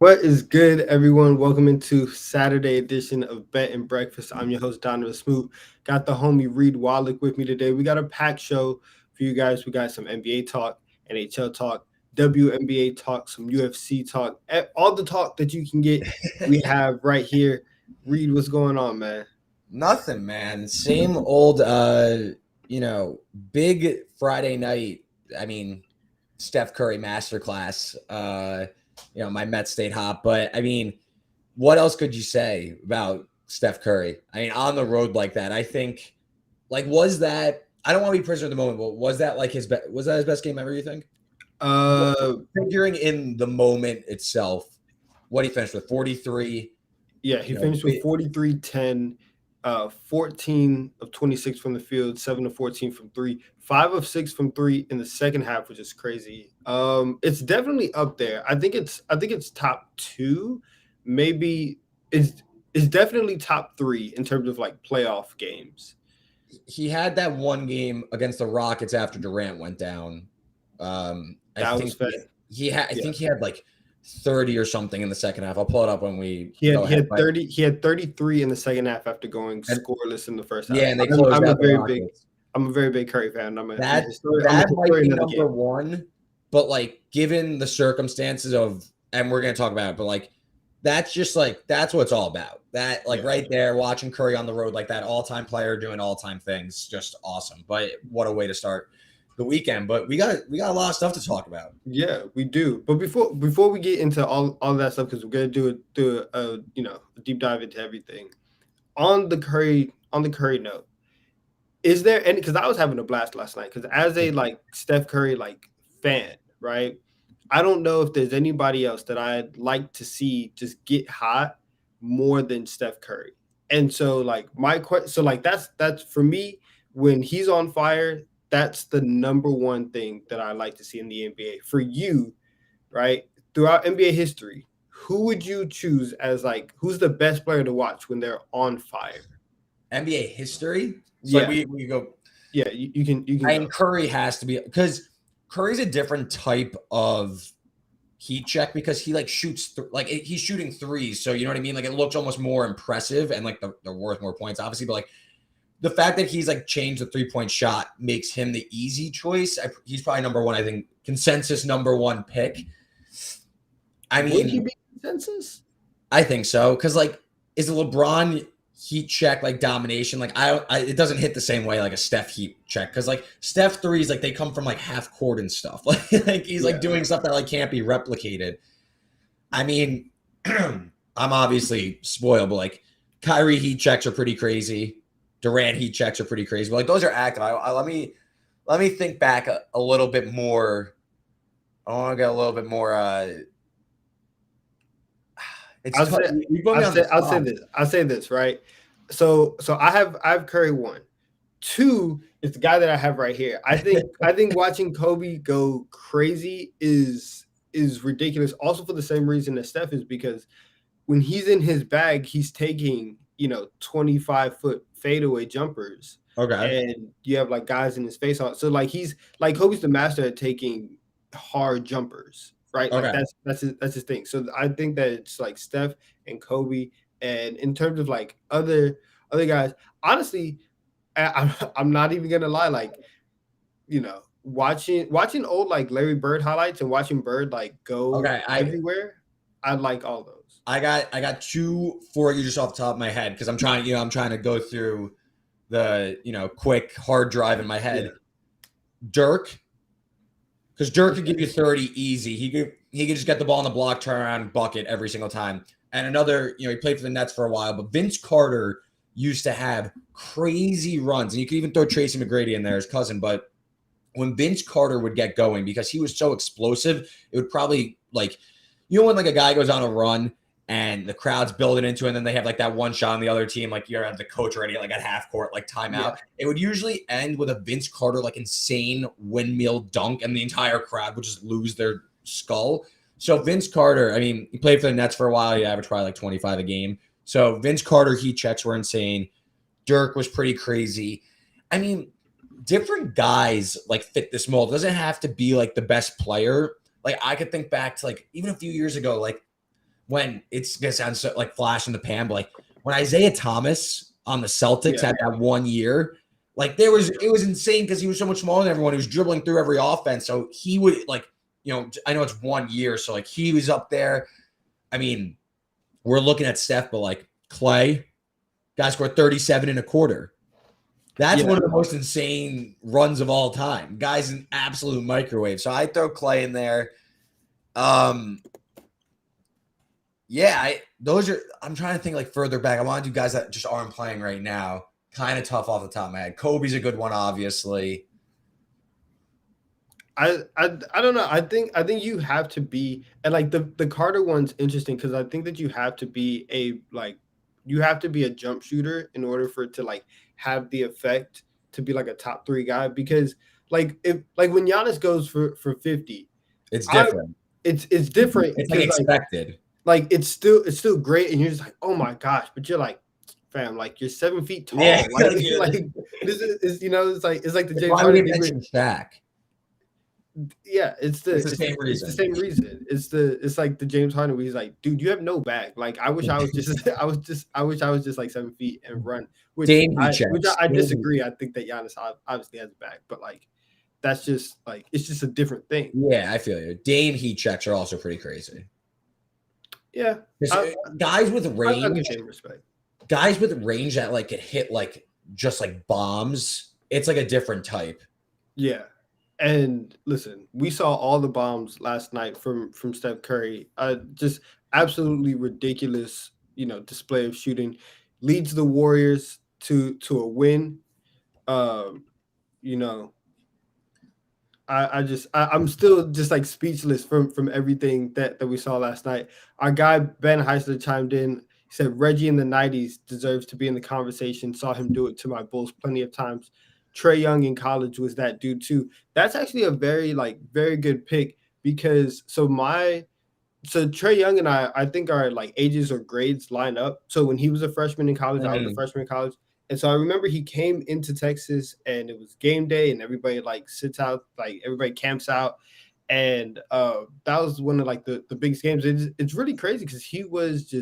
What is good, everyone? Welcome into Saturday edition of Bet and Breakfast. I'm your host, Donovan Smoot. Got the homie Reed Wallach with me today. We got a packed show for you guys. We got some NBA talk, NHL talk, WNBA talk, some UFC talk, all the talk that you can get. We have right here. Reed, what's going on, man? Nothing, man. Same old, big Friday night. I mean, Steph Curry masterclass. My Mets stayed hot, but I mean, what else could you say about Steph Curry? I mean, on the road like that, I think, was that? I don't want to be prisoner of the moment, but was that like was that his best game ever? You think? Figuring in the moment itself, what he finished with 43. Yeah, he finished with 43, 10, 14 of 26 from the field, 7 of 14 from three, 5 of 6 from three in the second half, which is crazy. It's definitely up there. I think it's top two, maybe it's definitely top three in terms of like playoff games. He had that one game against the Rockets after Durant went down. That was fast. I think he had like 30 or something in the second half. I'll pull it up when we he had 30. He had 33 in the second half after going scoreless in the first half. Yeah, and they closed I'm out a very big. I'm a very big Curry fan. That might be number one, but like given the circumstances of, and we're gonna talk about it, but like that's just like that's what it's all about. That right there, watching Curry on the road like that, all-time player doing all-time things, just awesome. But what a way to start the weekend. But we got a lot of stuff to talk about. Yeah, we do. But before we get into all that stuff, because we're gonna do a deep dive into everything on the Curry note. Is there any? Because I was having a blast last night. Because as a like Steph Curry like fan, right? I don't know if there's anybody else that I'd like to see just get hot more than Steph Curry. And so like that's for me when he's on fire. That's the number one thing that I like to see in the NBA. For you, right? Throughout NBA history, who would you choose as like who's the best player to watch when they're on fire? NBA history? So Yeah, we go. Yeah, you can. I mean, Curry has to be because Curry's a different type of heat check because he like shoots he's shooting threes, so you know what I mean. Like it looks almost more impressive and like they're worth more points, obviously. But like the fact that he's like changed the 3-point shot makes him the easy choice. He's probably number one. I think consensus number one pick. I mean, would he be consensus? I think so because like is the LeBron heat check like domination? Like it doesn't hit the same way like a Steph heat check because like Steph threes like they come from like half court and stuff. Like he's like doing stuff that like can't be replicated. I mean, I'm obviously spoiled, but like Kyrie heat checks are pretty crazy. Durant heat checks are pretty crazy. But like those are active. Let me think back a little bit more. I want to get a little bit more. I'll say this, right? So I have Curry one. Two is the guy that I have right here. I think watching Kobe go crazy is ridiculous. Also for the same reason that Steph is, because when he's in his bag, he's taking 25-foot fadeaway jumpers. Okay. And you have like guys in his face on. So like he's like Kobe's the master at taking hard jumpers. Right, Okay. like that's his thing. So I think that it's like Steph and Kobe, and in terms of like other guys, honestly, I'm not even gonna lie. Like, watching old like Larry Bird highlights and watching Bird like go everywhere, I like all those. I got two for you just off the top of my head because I'm trying to go through the quick hard drive in my head. Yeah. Dirk. Because Dirk could give you 30 easy. He could just get the ball on the block, turn around, bucket every single time. And another, he played for the Nets for a while, but Vince Carter used to have crazy runs. And you could even throw Tracy McGrady in there, his cousin. But when Vince Carter would get going, because he was so explosive, it would probably like, when like a guy goes on a run and the crowd's building into it, and then they have like that one shot on the other team, like you have the coach already like at half court, like timeout. Yeah. It would usually end with a Vince Carter like insane windmill dunk, and the entire crowd would just lose their skull. So Vince Carter, I mean, he played for the Nets for a while. He averaged probably like 25 a game. So Vince Carter heat checks were insane. Dirk was pretty crazy. I mean, different guys like fit this mold. It doesn't have to be like the best player. Like I could think back to like even a few years ago, like when it's gonna sound so like flash in the pan, but like when Isaiah Thomas on the Celtics had that 1 year, like it was insane because he was so much smaller than everyone. He was dribbling through every offense, so he would like, I know it's 1 year, so like he was up there. I mean, we're looking at Steph, but like Clay, guy scored 37 in a quarter. That's one of the most insane runs of all time. Guy's an absolute microwave. So I throw Clay in there. I'm trying to think like further back. I want to do guys that just aren't playing right now. Kind of tough off the top of my head. Kobe's a good one, obviously. I don't know. I think you have to be, and like the Carter one's interesting because I think that you have to be a jump shooter in order for it to like have the effect to be like a top 3 guy, because like if like when Giannis goes for 50, it's different. It's different. It's like expected. Like it's still great, and you're just like, oh my gosh, but you're like, fam, like you're 7 feet tall. Yeah, like this is it's like the James Why would you mention Shaq? Yeah, it's the same reason. It's the same reason. It's like the James Harden where he's like, dude, you have no back. Like I wish I was just I wish I was just like 7 feet and run. Which I disagree. I think that Giannis obviously has a back, but like that's just like it's just a different thing. Yeah, I feel you. Dame heat checks are also pretty crazy. Yeah, guys with range, guys with range that like could hit like just like bombs. It's like a different type. Yeah. And listen, we saw all the bombs last night from Steph Curry. Just absolutely ridiculous, display of shooting. Leads the Warriors to a win. I'm still just like speechless from everything that we saw last night. Our guy Ben Heisler chimed in. He said Reggie in the 90s deserves to be in the conversation. Saw him do it to my Bulls plenty of times. Trae Young in college was that dude too. That's actually a very good pick because Trae Young and I think our like ages or grades line up. So when he was a freshman in college, I was a freshman in college. And so I remember he came into Texas and it was game day and everybody like sits out, like everybody camps out. And that was one of like the biggest games. It's really crazy because he was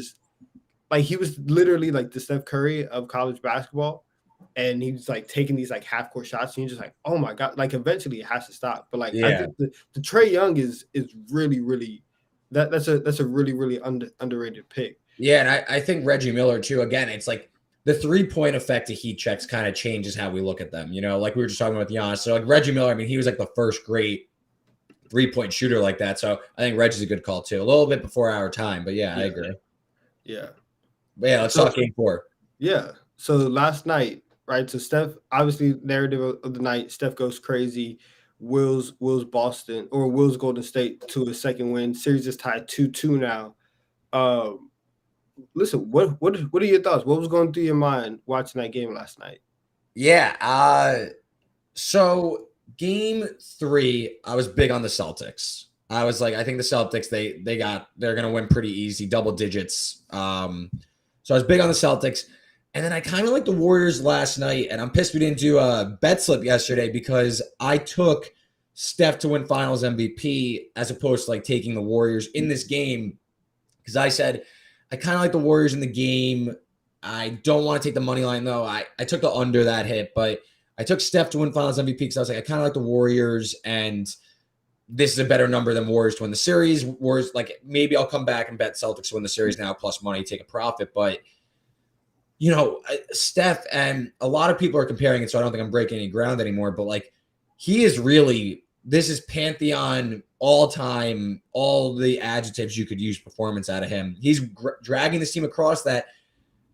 literally like the Steph Curry of college basketball. And he's like taking these like half court shots, and you're just like, oh my god! Like eventually it has to stop. But like I think the Trae Young is really really that's a really underrated pick. Yeah, and I think Reggie Miller too. Again, it's like the 3-point effect of heat checks kind of changes how we look at them. Like we were just talking about Giannis. So like Reggie Miller, I mean, he was like the first great 3-point shooter like that. So I think Reggie's a good call too. A little bit before our time, but yeah. I agree. Yeah. But yeah, let's talk game 4. Yeah. So last night. Right, so Steph, obviously, narrative of the night. Steph goes crazy, wills Golden State to a second win. Series is tied 2-2 now. Listen, what are your thoughts? What was going through your mind watching that game last night? Yeah, so game 3, I was big on the Celtics. I was like, I think the Celtics they're gonna win pretty easy, double digits. So I was big on the Celtics. And then I kind of like the Warriors last night, and I'm pissed we didn't do a bet slip yesterday because I took Steph to win Finals MVP as opposed to like taking the Warriors in this game because I said I kind of like the Warriors in the game. I don't want to take the money line though. I took the under that hit, but I took Steph to win Finals MVP because I was like I kind of like the Warriors, and this is a better number than Warriors to win the series. Warriors, like maybe I'll come back and bet Celtics to win the series now plus money, take a profit, but. Steph, and a lot of people are comparing it, so I don't think I'm breaking any ground anymore, but like this is Pantheon all time, all the adjectives you could use performance out of him. He's dragging this team across that.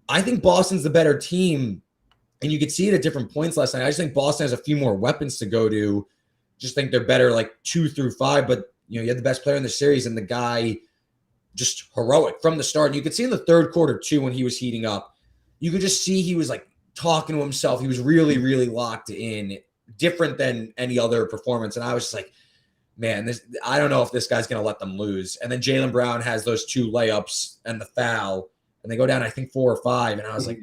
I think Boston's the better team, and you could see it at different points last night. I just think Boston has a few more weapons to go to. Just think they're better like 2 through 5, but you had the best player in the series, and the guy just heroic from the start. And you could see in the third quarter too when he was heating up. You could just see he was like talking to himself. He was really, really locked in, different than any other performance. And I was just like, man, I don't know if this guy's going to let them lose. And then Jaylen Brown has those 2 layups and the foul, and they go down, I think 4 or 5. And I was like,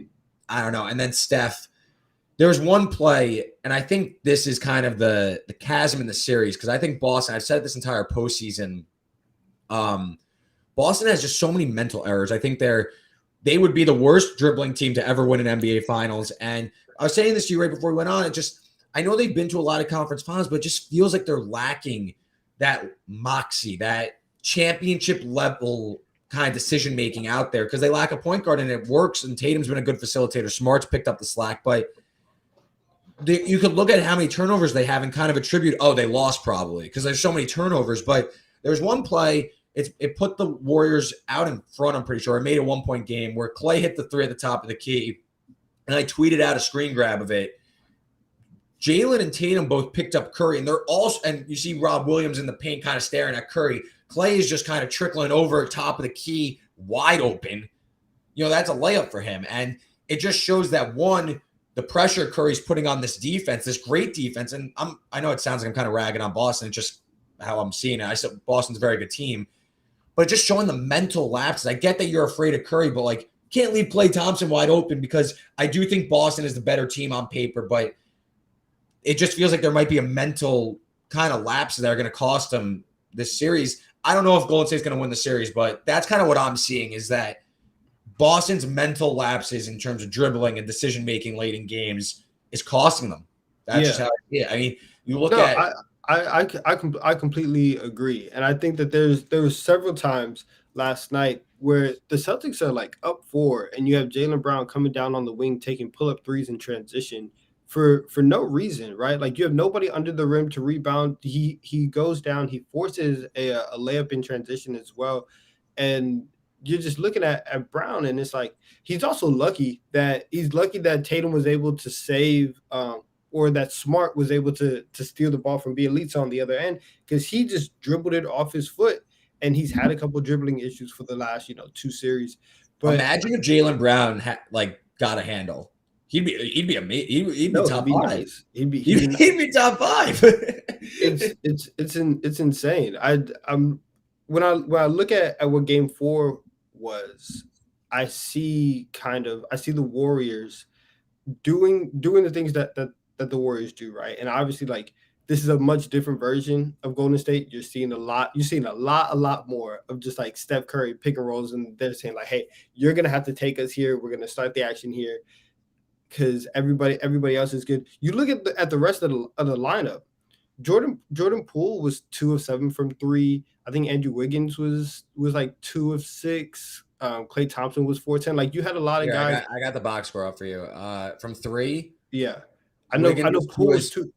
I don't know. And then Steph, there was one play, and I think this is kind of the chasm in the series because I think Boston, I've said this entire postseason, Boston has just so many mental errors. I think they would be the worst dribbling team to ever win an NBA Finals. And I was saying this to you right before we went on. I know they've been to a lot of conference finals, but it just feels like they're lacking that moxie, that championship level kind of decision making out there because they lack a point guard and it works. And Tatum's been a good facilitator. Smart's picked up the slack, but you could look at how many turnovers they have and kind of attribute, they lost probably because there's so many turnovers. But there's one play, it put the Warriors out in front, I'm pretty sure. It made a 1-point game where Clay hit the three at the top of the key, and I tweeted out a screen grab of it. Jalen and Tatum both picked up Curry, and they're also, and you see Rob Williams in the paint kind of staring at Curry. Clay is just kind of trickling over top of the key, wide open. That's a layup for him. And it just shows that, one, the pressure Curry's putting on this defense, this great defense, and I know it sounds like I'm kind of ragging on Boston. It's just how I'm seeing it. I said Boston's a very good team, but just showing the mental lapses. I get that you're afraid of Curry, but like, can't leave Klay Thompson wide open because I do think Boston is the better team on paper, but it just feels like there might be a mental kind of lapse that are going to cost them this series. I don't know if Golden State's going to win the series, but that's kind of what I'm seeing is that Boston's mental lapses in terms of dribbling and decision-making late in games is costing them. That's just how I mean, you look at I completely agree. And I think that there was several times last night where the Celtics are like up 4 and you have Jaylen Brown coming down on the wing taking pull-up threes in transition for no reason, right? Like you have nobody under the rim to rebound. He goes down, he forces a layup in transition as well. And you're just looking at Brown, and it's like he's lucky that Tatum was able to save or that Smart was able to steal the ball from Bielitsa on the other end because he just dribbled it off his foot, and he's had a couple dribbling issues for the last 2 series. But imagine if Jaylen Brown got a handle. He'd be amazing. He'd be top 5. Nice. He'd be top 5. it's insane. When I look at what Game 4 was, I see the Warriors doing the things that the Warriors do, right? And obviously, like, this is a much different version of Golden State. You're seeing a lot more of just like Steph Curry pick and rolls, and they're saying like, hey, you're gonna have to take us here. We're gonna start the action here because everybody else is good. You look at the rest of the lineup. Jordan Poole was 2 of 7 from 3. I think Andrew Wiggins was like 2 of 6. Klay Thompson was 4-10. Like you had a lot of guys. I got the box score up for you. From 3. Yeah, I know Poole was 2.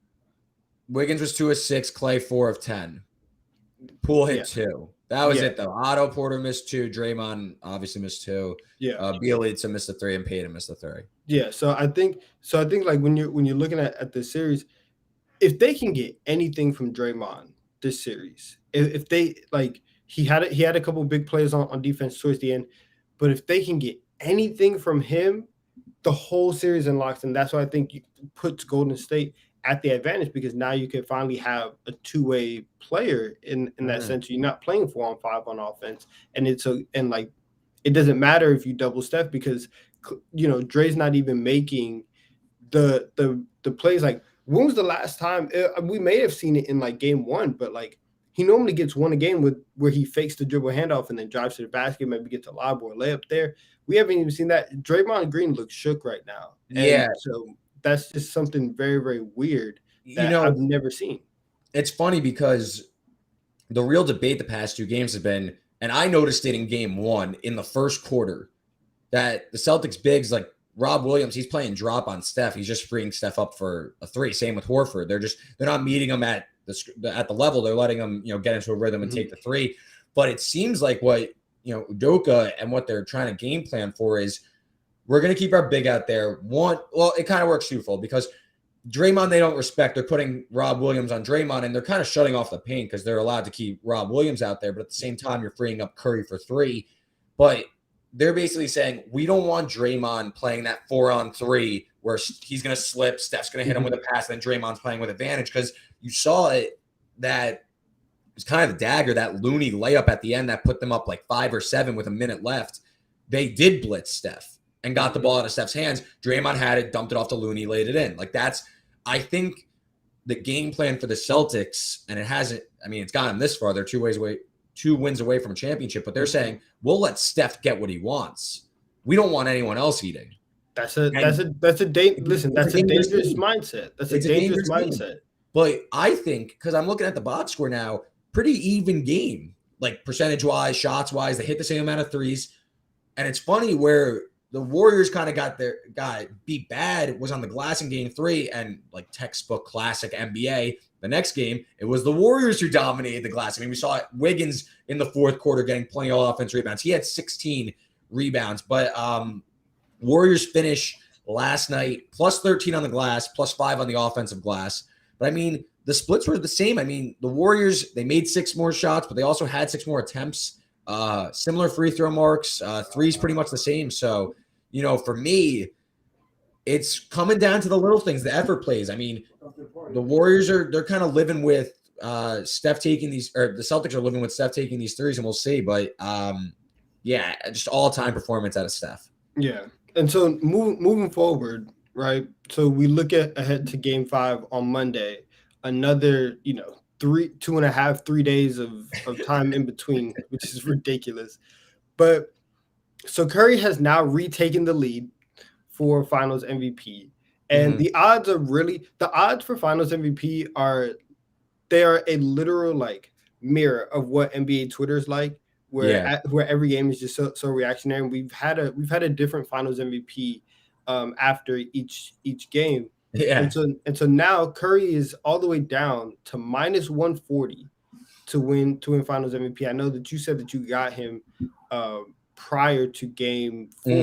Wiggins was 2 of 6. Klay 4 of 10. Poole hit 2. That was it though. Otto Porter missed 2. Draymond obviously missed 2. Yeah. Bielitsa missed a 3 and Payton missed a 3. Yeah. So I think like when you're looking at this series, if they can get anything from Draymond this series, if they like he had a couple big plays on defense towards the end, but if they can get anything from him, the whole series unlocks, and that's why I think puts Golden State at the advantage because now you can finally have a two-way player in that sense. You're not playing 4-on-5 on offense, and it doesn't matter if you double Steph because Dre's not even making the plays. Like when was the last time we may have seen it in like Game 1, but like he normally gets one a game where he fakes the dribble handoff and then drives to the basket, maybe gets a lob or a layup there. We haven't even seen that. Draymond Green looks shook right now. And so that's just something very, very weird that I've never seen. It's funny because the real debate the past 2 games have been, and I noticed it in Game 1 in the first quarter, that the Celtics bigs like Rob Williams, he's playing drop on Steph. He's just freeing Steph up for a 3. Same with Horford. They're not meeting him at the level. They're letting him get into a rhythm and take the 3. But it seems like what Udoka and what they're trying to game plan for is we're going to keep our big out there. It kind of works twofold because Draymond they don't respect. They're putting Rob Williams on Draymond, and they're kind of shutting off the paint because they're allowed to keep Rob Williams out there. But at the same time, you're freeing up Curry for 3. But they're basically saying we don't want Draymond playing that 4-on-3 where he's going to slip, Steph's going to hit him with a pass, and then Draymond's playing with advantage because you saw it that it was kind of the dagger, that Looney layup at the end that put them up like 5 or 7 with a minute left. They did blitz Steph and got the ball out of Steph's hands. Draymond had it, dumped it off to Looney, laid it in. Like I think the game plan for the Celtics, and it hasn't, I mean, it's gotten them this far. They're two 2 wins away from a championship, but they're saying we'll let Steph get what he wants. We don't want anyone else eating. Listen. And That's a it's a dangerous dangerous game. mindset. That's a It's a dangerous dangerous game. mindset. But I think, because I'm looking at the box score now, pretty even game, like percentage wise, shots wise. They hit the same amount of threes. And it's funny where the Warriors kind of got beat bad was on the glass in game 3, and like textbook classic NBA. The next game, it was the Warriors who dominated the glass. I mean, we saw Wiggins in the fourth quarter getting plenty of offense rebounds. He had 16 rebounds, but Warriors finish last night plus 13 on the glass, plus 5 on the offensive glass. But I mean, the splits were the same. I mean, the Warriors, they made 6 more shots, but they also had 6 more attempts. Similar free throw marks, threes pretty much the same. So, for me, it's coming down to the little things, the effort plays. I mean, the Warriors they're kind of living with Steph taking these, or the Celtics are living with Steph taking these threes, and we'll see. But yeah, just all-time performance out of Steph. Yeah. And so moving forward, right? So we look ahead to game 5 on Monday, another, 2.5, 3 days of time in between, which is ridiculous. But so Curry has now retaken the lead for Finals MVP, and the odds for Finals MVP are a literal like mirror of what NBA Twitter is like, where every game is just so reactionary. And we've had a different Finals MVP after each game. Yeah. And so now Curry is all the way down to minus 140 to win Finals MVP. I know that you said that you got him prior to game 4,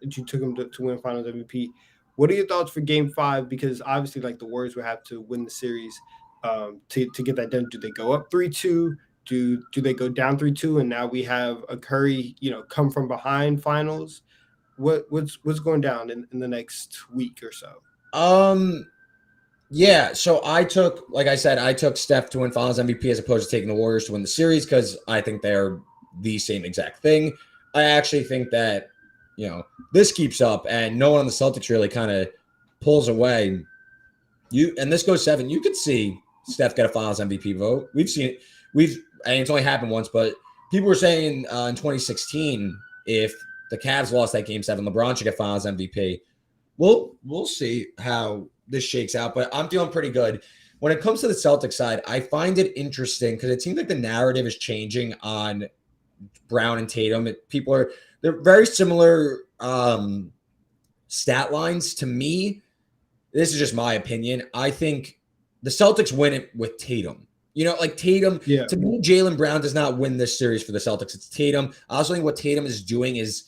that you took him to win Finals MVP. What are your thoughts for game 5? Because obviously, like, the Warriors would have to win the series to get that done. Do they go up 3-2? Do they go down 3-2? And now we have a Curry, come from behind Finals. What's going down in the next week or so? Yeah, so I took Steph to win Finals MVP as opposed to taking the Warriors to win the series because I think they're the same exact thing. I actually think that, this keeps up and no one on the Celtics really kind of pulls away. And this goes 7. You could see Steph get a Finals MVP vote. We've seen it. And it's only happened once, but people were saying in 2016, if the Cavs lost that game 7, LeBron should get Finals MVP. We'll see how this shakes out, but I'm feeling pretty good. When it comes to the Celtics side, I find it interesting because it seems like the narrative is changing on Brown and Tatum. They're very similar stat lines to me. This is just my opinion. I think the Celtics win it with Tatum. Tatum, to me, Jaylen Brown does not win this series for the Celtics. It's Tatum. I also think what Tatum is doing is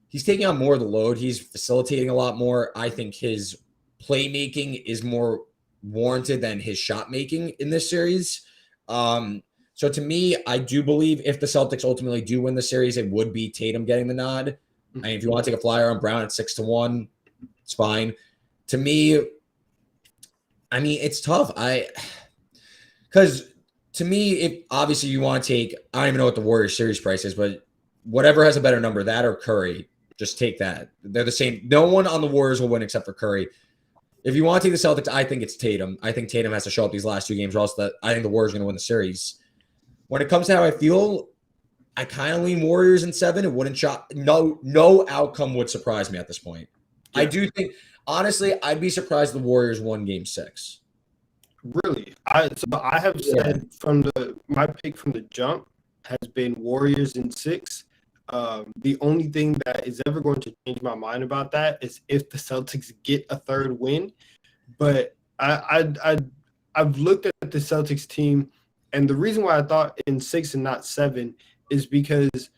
he's taking on more of the load. He's facilitating a lot more. I think his playmaking is more warranted than his shot making in this series. So to me, I do believe if the Celtics ultimately do win the series, it would be Tatum getting the nod. I mean, if you want to take a flyer on Brown at 6-1, it's fine. To me, I mean, it's tough. Because to me, if obviously you want to take, I don't even know what the Warriors series price is, but whatever has a better number, that or Curry, just take that. They're the same. No one on the Warriors will win except for Curry. If you want to take the Celtics, I think it's Tatum. I think Tatum has to show up these last 2 games, or else I think the Warriors are going to win the series. When it comes to how I feel, I kind of lean Warriors in 7. It wouldn't shock. No outcome would surprise me at this point. Yeah. I do think, honestly, I'd be surprised the Warriors won game 6. Really? I have said my pick from the jump has been Warriors in 6. The only thing that is ever going to change my mind about that is if the Celtics get a 3rd win. But I've looked at the Celtics team, and the reason why I thought in 6 and not 7 is because,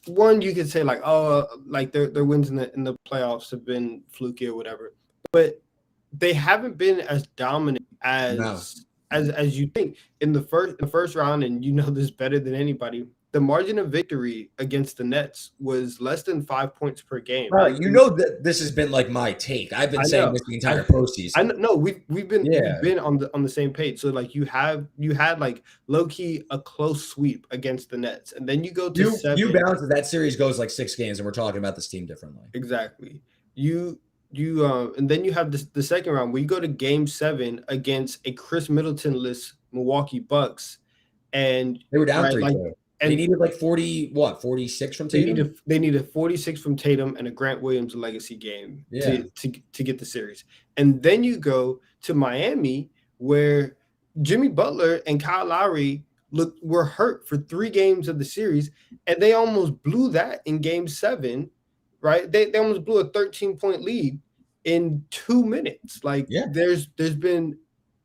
one, you could say like, oh, like their wins in the playoffs have been fluky or whatever, but they haven't been as dominant as you think in the first round. And you know this better than anybody. The margin of victory against the Nets was less than 5 points per game. You know that this has been like my take. I've been saying this the entire postseason. I know we've been on the same page. So like you had like low key a close sweep against the Nets, and then you go to 7. You balance that series goes like 6 games, and we're talking about this team differently. Exactly. You and then you have the second round where you go to game 7 against a Chris Middleton-less Milwaukee Bucks, and they were down 3-2. They And needed like 40, what, 46 from Tatum? they needed 46 from Tatum and a Grant Williams legacy game Yeah. to get the series. And then you go to Miami where Jimmy Butler and Kyle Lowry were hurt for 3 games of the series, and they almost blew that in game 7, right? They almost blew a 13-point lead in 2 minutes. Like Yeah. there's been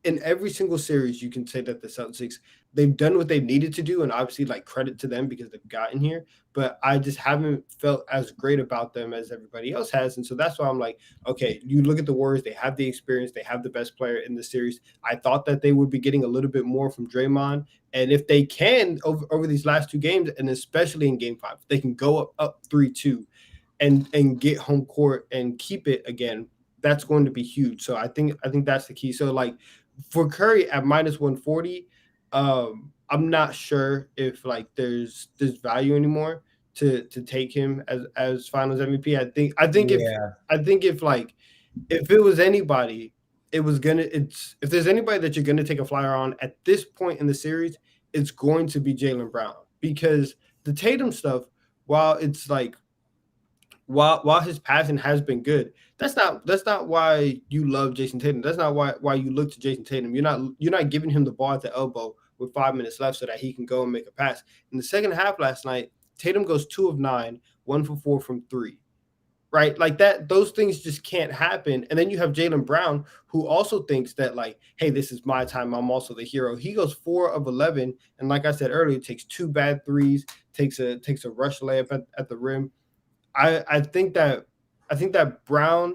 in every single series you can say that the Celtics, they've done what they've needed to do, and obviously like credit to them because they've gotten here, but I just haven't felt as great about them as everybody else has. And so that's why I'm like, okay, you look at the Warriors, they have the experience, they have the best player in the series. I thought that they would be getting a little bit more from Draymond. And if they can over these last 2 games, and especially in game 5, they can go up 3-2 and get home court and keep it again, that's going to be huge. So I think that's the key. So like for Curry at -140, I'm not sure if like there's value anymore to take him as Finals MVP. Yeah. I think if like if it was anybody, it's if there's anybody that you're gonna take a flyer on at this point in the series, it's going to be Jaylen Brown, because the Tatum stuff, while it's like while his passing has been good, that's not why you love Jason Tatum. That's not why you look to Jason Tatum. You're not giving him the ball at the elbow with 5 minutes left so that he can go and make a pass. In the second half last night, Tatum goes 2 of 9, 1 for 4 from three. Right, like that. Those things just can't happen. And then you have Jaylen Brown, who also thinks that like, hey, this is my time. I'm also the hero. He goes 4 of 11, and like I said earlier, takes 2 bad threes, takes a rush layup at the rim. I think that Brown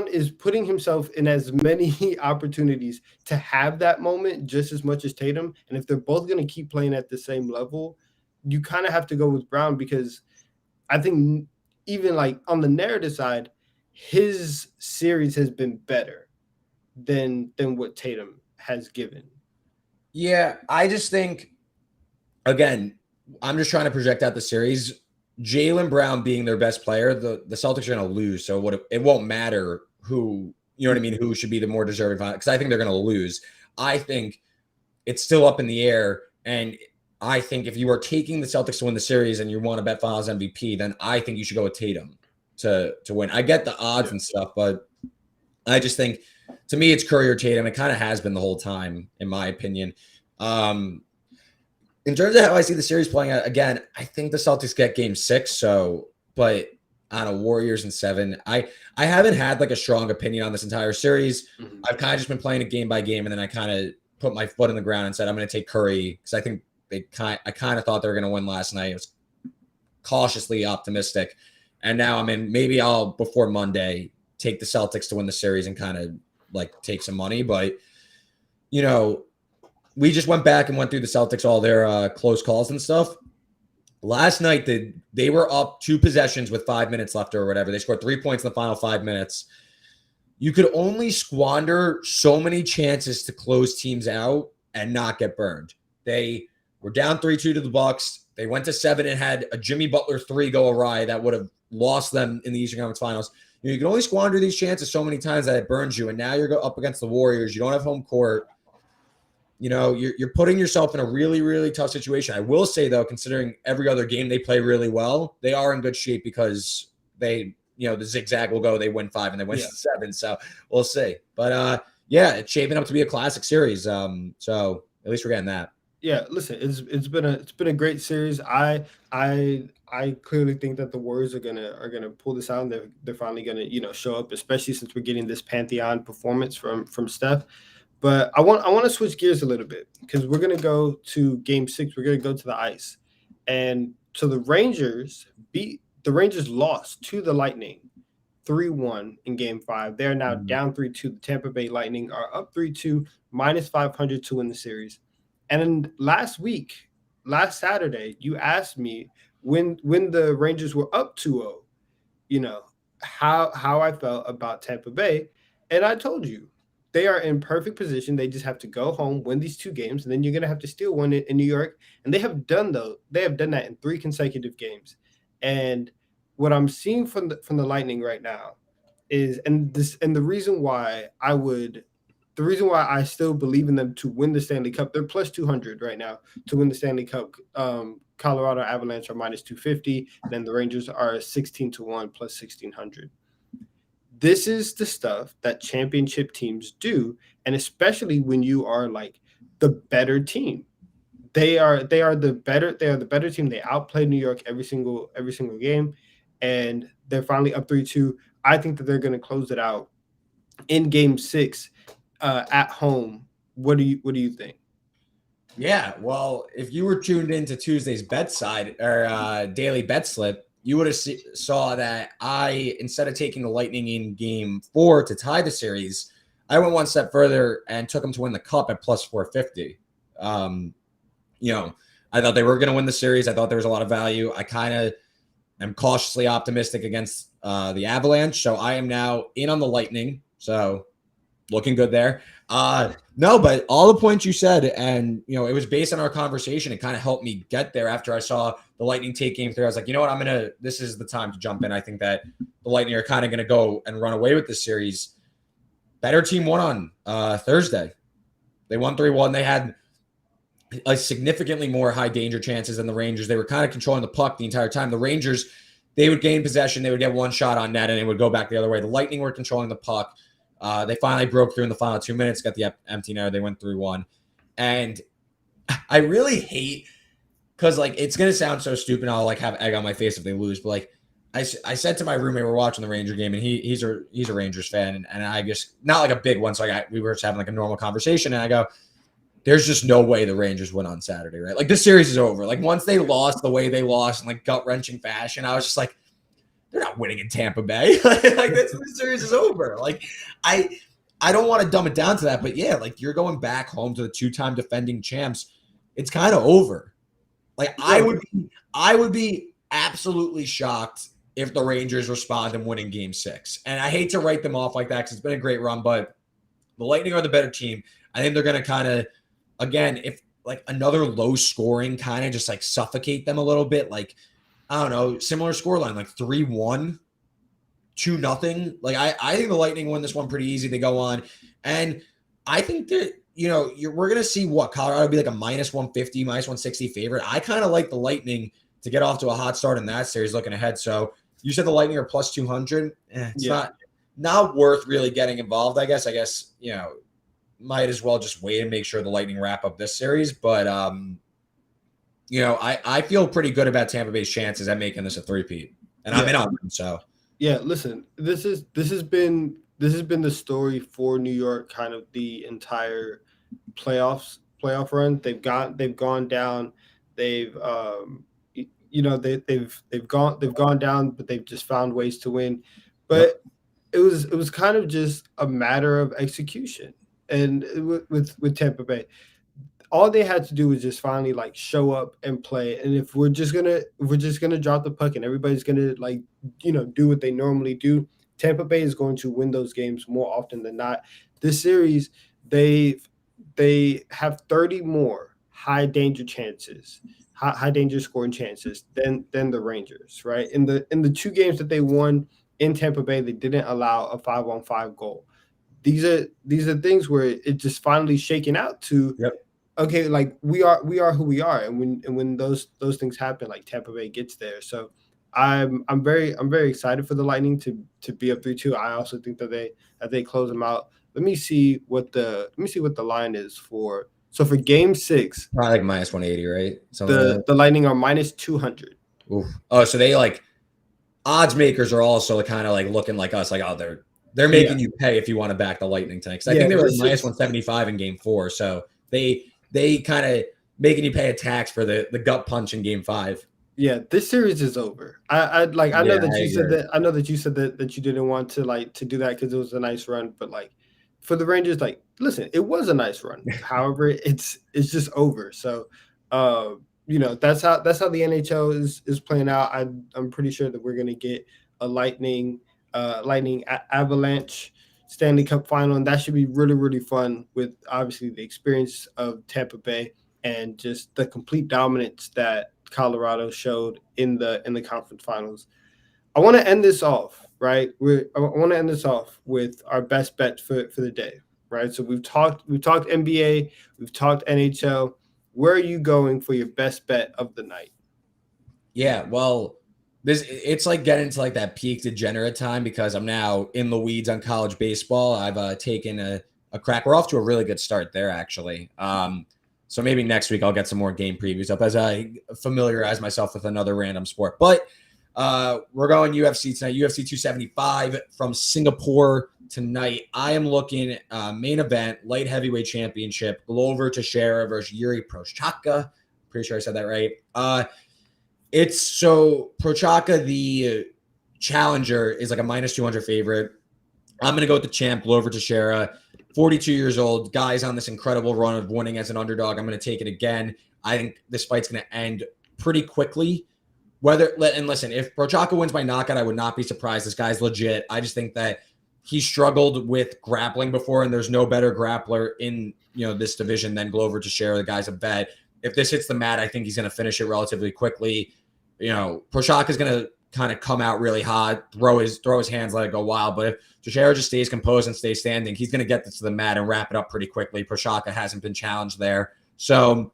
is putting himself in as many opportunities to have that moment just as much as Tatum. And if they're both going to keep playing at the same level, you kind of have to go with Brown, because I think even like on the narrative side, his series has been better than what Tatum has given. Yeah. I just think, again, I'm just trying to project out the series. Jaylen Brown being their best player, the Celtics are going to lose. So it won't matter who, you know what I mean, who should be the more deserving, because I think they're going to lose. I think it's still up in the air. And I think if you are taking the Celtics to win the series and you want to bet Finals MVP, then I think you should go with Tatum to win. I get the odds and stuff, but I just think, to me, it's Curry or Tatum. It kind of has been the whole time, in my opinion. In terms of how I see the series playing out, again, I think the Celtics get game 6. So, but I don't know, Warriors in 7. I haven't had like a strong opinion on this entire series. Mhm. I've kind of just been playing it game by game, and then I kind of put my foot in the ground and said I'm going to take Curry, because I think I kind of thought they were going to win last night. I was cautiously optimistic, and now I'm in. Maybe I'll, before Monday, take the Celtics to win the series and kind of like take some money. But you know, we just went back and went through the Celtics, all their close calls and stuff. Last night, they were up 2 possessions with 5 minutes left or whatever. They scored 3 points in the final 5 minutes. You could only squander so many chances to close teams out and not get burned. They were down 3-2 to the Bucks. They went to 7 and had a Jimmy Butler 3 go awry that would have lost them in the Eastern Conference Finals. You can only squander these chances so many times that it burns you. And now you're up against the Warriors. You don't have home court. You know, you're putting yourself in a really, really tough situation. I will say, though, considering every other game they play really well, they are in good shape, because they, the zigzag will go, they win 5 and they win 7. So we'll see. But yeah, it's shaping up to be a classic series. So at least we're getting that. Yeah, listen, it's been a great series. I clearly think that the Warriors are gonna pull this out, and they're finally gonna show up, especially since we're getting this pantheon performance from Steph. But I want to switch gears a little bit, because we're gonna go to Game 6. We're gonna go to the ice, and so the Rangers lost to the Lightning 3-1 in Game 5. They're now down 3-2. The Tampa Bay Lightning are up 3-2, -500 to win the series. And then last Saturday, you asked me when the Rangers were up 2-0, you know, how I felt about Tampa Bay, and I told you they are in perfect position. They just have to go home, win these 2 games, and then you're gonna have to steal one in New York. And they have done that in 3 consecutive games. And what I'm seeing from the Lightning right now is, and the reason why the reason why I still believe in them to win the Stanley Cup, they're plus 200 right now to win the Stanley Cup. Colorado Avalanche are minus 250, and then the Rangers are 16 to 1 plus 1600. This is the stuff that championship teams do, and especially when you are like the better team. They are the better team. They outplay New York every single game, and they're finally up 3-2. I think that they're going to close it out in Game 6 at home. What do you think? Yeah, well, if you were tuned into Tuesday's bedside or daily bet slip, you would have saw that I, instead of taking the Lightning in Game 4 to tie the series, I went one step further and took them to win the Cup at plus 450. You know, I thought they were going to win the series. I thought there was a lot of value. I kind of am cautiously optimistic against the Avalanche, so I am now in on the Lightning. So looking good there. No, but all the points you said, and it was based on our conversation. It kind of helped me get there after I saw the Lightning take Game 3. I was like, you know what, this is the time to jump in. I think that the Lightning are kind of going to go and run away with this series. Better team won on Thursday. They won 3-1. They had a significantly more high danger chances than the Rangers. They were kind of controlling the puck the entire time. The Rangers, they would gain possession. They would get one shot on net and it would go back the other way. The Lightning were controlling the puck. They finally broke through in the final 2 minutes, got the empty net. They went 3-1. And I really hate, because it's going to sound so stupid. I'll have egg on my face if they lose. But I said to my roommate, we're watching the Ranger game, and he's a Rangers fan. And I just, not a big one. So we were just having a normal conversation. And I go, there's just no way the Rangers win on Saturday, right? This series is over. Once they lost the way they lost in gut-wrenching fashion, I was just like, they're not winning in Tampa Bay. This series is over. I don't want to dumb it down to that, but yeah, you're going back home to the two-time defending champs. It's kind of over. I would be absolutely shocked if the Rangers respond and winning Game 6. And I hate to write them off like that because it's been a great run, but the Lightning are the better team. I think they're going to kind of, again, if another low scoring kind of just suffocate them a little bit, I don't know, similar scoreline, 3-1, 2-0. I think the Lightning win this one pretty easy. They go on. And I think that, we're going to see what Colorado be a minus 150, minus 160 favorite. I kind of like the Lightning to get off to a hot start in that series looking ahead. So you said the Lightning are plus 200. It's not worth really getting involved, I guess. Might as well just wait and make sure the Lightning wrap up this series. But, I feel pretty good about Tampa Bay's chances at making this a three-peat. And I'm in on them, so. Yeah, listen, this has been the story for New York kind of the entire playoff run. They've gone down. They've they've gone down, but they've just found ways to win. But it was kind of just a matter of execution. And with Tampa Bay, all they had to do was just finally show up and play. And if we're just gonna drop the puck and everybody's gonna do what they normally do, Tampa Bay is going to win those games more often than not. This series, they have 30 more high danger scoring chances than the Rangers, right? In the two games that they won in Tampa Bay, they didn't allow a 5-on-5 goal. These are things where it just finally shaken out to okay, we are who we are, and when those things happen, Tampa Bay gets there. So I'm very excited for the Lightning to be up 3-2. I also think that they close them out. Let me see what the line is for. So for Game 6, probably minus 180, right? The Lightning are minus 200. Oof. Oh, so they odds makers are also kind of looking like us, they're making you pay if you want to back the Lightning tonight. Because I think they were minus 175 in Game 4, so they kind of making you pay a tax for the gut punch in Game 5. Yeah, this series is over. I know that you said that. I know that you said that you didn't want to do that because it was a nice run, but for the Rangers, listen, it was a nice run. However, it's just over. So, that's how the NHL is playing out. I'm pretty sure that we're gonna get a Lightning Avalanche Stanley Cup final, and that should be really, really fun with obviously the experience of Tampa Bay and just the complete dominance that Colorado showed in the conference finals. I want to end this off, right? I want to end this off with our best bet for the day. right? So we've talked NBA, we've talked NHL. Where are you going for your best bet of the night? Yeah, well, it's like getting to like that peak degenerate time because I'm now in the weeds on college baseball. I've taken a crack. We're off to a really good start there, actually. So maybe next week I'll get some more game previews up as I familiarize myself with another random sport. But we're going UFC tonight, UFC 275 from Singapore tonight. I am looking main event, light heavyweight championship, Glover Teixeira versus Yuri Prochazka. Pretty sure I said that right. It's so Prochazka, the challenger, is like a minus 200 favorite. I'm going to go with the champ, Glover Teixeira, 42 years old. Guy's on this incredible run of winning as an underdog. I'm going to take it again. I think this fight's going to end pretty quickly. And listen, if Prochazka wins by knockout, I would not be surprised. This guy's legit. I just think that he struggled with grappling before, and there's no better grappler in this division than Glover Teixeira. The guy's a vet. If this hits the mat, I think he's going to finish it relatively quickly. Prochazka is going to kind of come out really hot, throw his hands, let it go wild. But if Teixeira just stays composed and stays standing, he's going to get this to the mat and wrap it up pretty quickly. Prochazka hasn't been challenged there. So,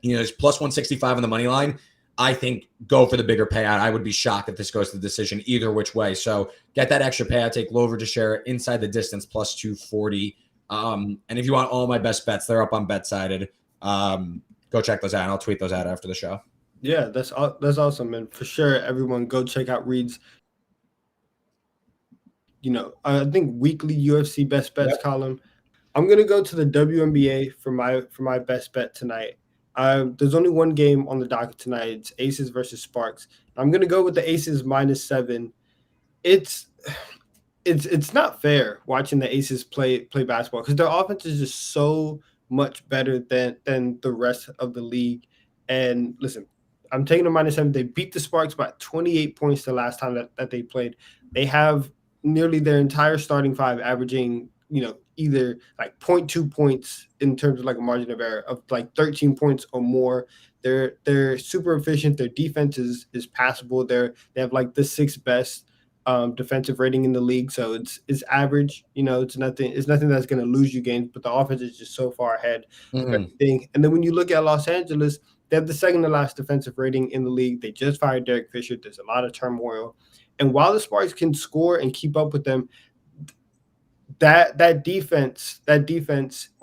there's plus 165 on the money line. I think go for the bigger payout. I would be shocked if this goes to the decision either which way. So get that extra payout. Take Glover Teixeira inside the distance plus 240. And if you want all my best bets, they're up on BetSided. Go check those out, and I'll tweet those out after the show. Yeah, that's awesome, and for sure, everyone go check out Reed's. I think weekly UFC best bets column. I'm gonna go to the WNBA for my best bet tonight. There's only one game on the docket tonight. It's Aces versus Sparks. I'm gonna go with the Aces -7. It's not fair watching the Aces play basketball because their offense is just so much better than the rest of the league. And listen, I'm taking the -7. They beat the Sparks by 28 points the last time that they played. They have nearly their entire starting five averaging, either like 0.2 points in terms of like a margin of error of like 13 points or more. They're super efficient. Their defense is passable. They have like the sixth best defensive rating in the league, so it's average. It's nothing that's going to lose you games, but the offense is just so far ahead of everything. And then when you look at Los Angeles, they have the second to last defensive rating in the league. They just fired Derek Fisher. There's a lot of turmoil, and while the Sparks can score and keep up with them, that defense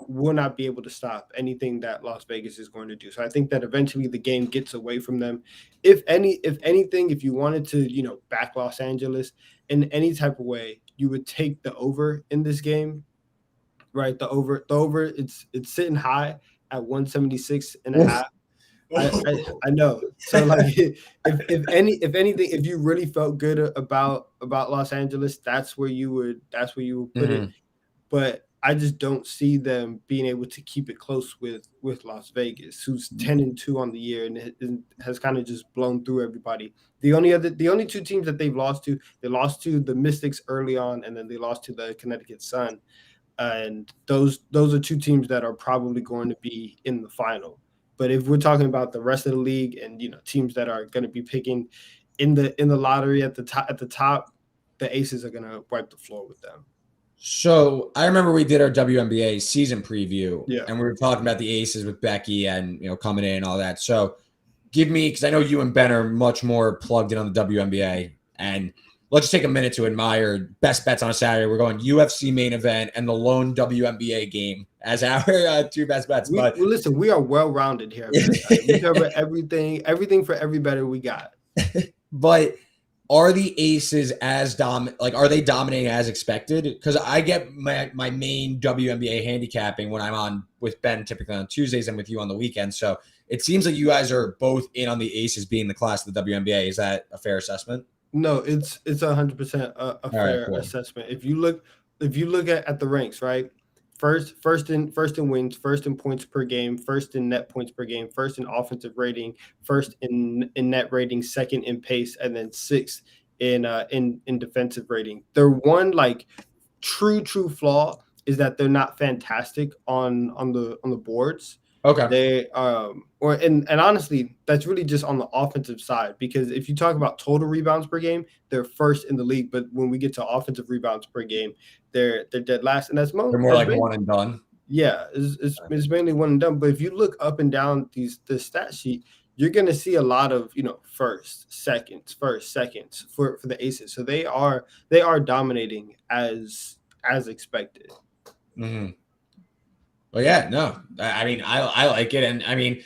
will not be able to stop anything that Las Vegas is going to do. So I think that eventually the game gets away from them. If anything, if you wanted to, back Los Angeles in any type of way, you would take the over in this game, right? The over, it's sitting high at 176 and a half. I know. So like if anything, if you really felt good about Los Angeles, that's where you would put it. But I just don't see them being able to keep it close with Las Vegas, who's 10-2 on the year and has kind of just blown through everybody. The only two teams that they've lost to, they lost to the Mystics early on, and then they lost to the Connecticut Sun. And those are two teams that are probably going to be in the final. But if we're talking about the rest of the league and teams that are going to be picking in the lottery at the top, the Aces are going to wipe the floor with them. So I remember we did our WNBA season preview, Yeah. and we were talking about the Aces with Becky and coming in and all that. So give me, because I know you and Ben are much more plugged in on the WNBA, and let's just take a minute to admire best bets on a Saturday. We're going UFC main event and the lone WNBA game as our two best bets. But listen, we are well rounded here. We cover everything for every better we got. But are the Aces are they dominating as expected? Because I get my main WNBA handicapping when I'm on with Ben typically on Tuesdays and with you on the weekend. So it seems like you guys are both in on the Aces being the class of the WNBA. Is that a fair assessment? No, it's 100% a fair assessment. If you look at the ranks, right? First in wins, first in points per game, first in net points per game, first in offensive rating, first in net rating, second in pace, and then sixth in defensive rating. Their one like true flaw is that they're not fantastic on the boards. Okay. And honestly, that's really just on the offensive side, because if you talk about total rebounds per game, they're first in the league. But when we get to offensive rebounds per game, they're dead last, and They're more like one and done. yeah, it's mainly one and done. But if you look up and down the stat sheet, you're gonna see a lot of first seconds for the Aces. So they are dominating as expected. Mm-hmm. Well, yeah, no, I mean, I like it, and I mean,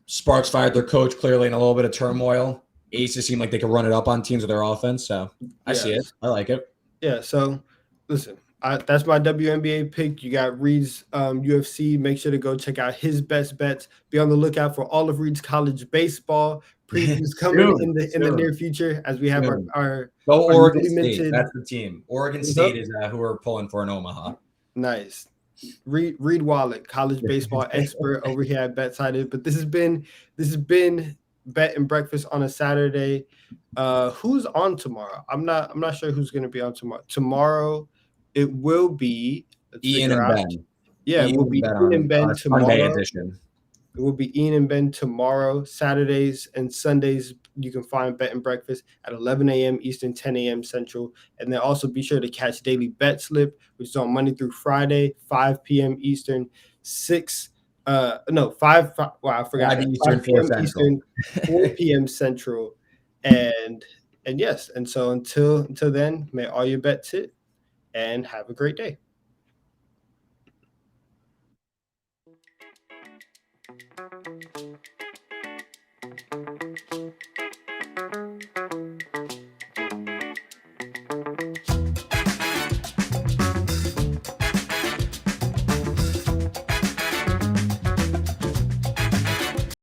Sparks fired their coach clearly in a little bit of turmoil. Aces seem like they could run it up on teams with their offense, so I see it. Yes. I like it. Yeah, so listen, that's my WNBA pick. You got Reed's UFC. Make sure to go check out his best bets. Be on the lookout for all of Reed's college baseball previews coming Soon, in the soon, near future, as we have soon. our Go Oregon newly State. minted. That's the team. Oregon What's up? State is who we're pulling for in Omaha. Nice. Reed Wallet, college baseball expert over here at BetSided. But this has been Bet and Breakfast on a Saturday. Who's on tomorrow? I'm not sure who's going to be on tomorrow. Tomorrow, it will be. Let's Ian figure and out. Ben. Yeah, it Ian will and be Ben Ian and on Ben a Sunday tomorrow. edition. It will be Ian and Ben tomorrow. Saturdays and Sundays, you can find Bet and Breakfast at 11 a.m. Eastern, 10 a.m. Central. And then also be sure to catch Daily Bet Slip, which is on Monday through Friday, 5 p.m. Eastern, 6 no, 5 wow, I forgot 5 that. Eastern, 5 4 p.m. Central. Eastern, 4 p.m. Central. And yes, and so until then, may all your bets hit and have a great day.